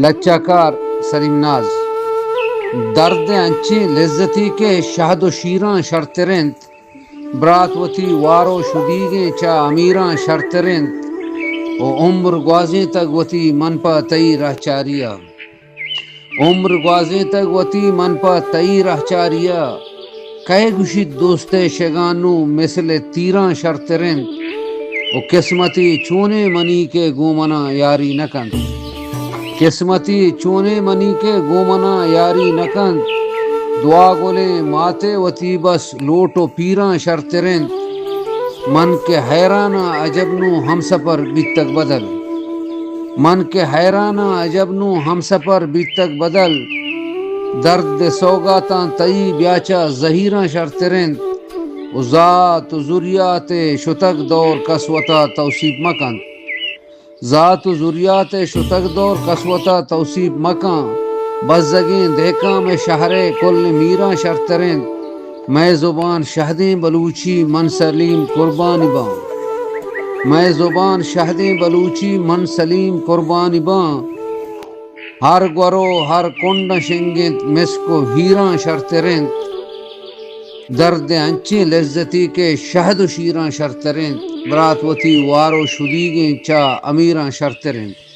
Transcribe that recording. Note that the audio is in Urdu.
لچاکار سلیم ناز درد انچی لذتی کے شہد و شیراں شرطرند برات وتی وارو شدیگیں چا امیراں شرطرند و عمر گوازیں تک وتی من پا تئی رہ چاریا عمر گوازیں تک وتی من پا تئی رہ چاریا کہے گشید دوست شگانو مثل تیراں شرطرند و قسمتی چونے منی کے گومنا یاری نکند قسمتی چونے منی کے گومنا یاری نکند دعا گولے ماتے وتی بس لوٹو پیراں شرطرند من کے حیرانہ عجبنو ہم سفر بیتک بدل من کے حیرانہ عجبنو ہم سفر بیتک بدل درد سوگاتاں تئی بیاچا زہیراں شرطرند و ذات و ذریات شتک دور کسوتا توصیب مکند ذات و ذریات شتک دور کسوتا توصیب مکان بزگیں دیکھاں میں شہر کل میراں شرطرند میں زبان شہدیں بلوچی من سلیم قربانی باں میں زبان شہدیں بلوچی من سلیم قربانی باں ہر گورو ہر کنڈ شنگت مسکو ہیراں شرطرند درد انچیں لذتی کے شہد و شیراں شرطرند برات وتی وارو شدیگیں چا امیراں شرطرند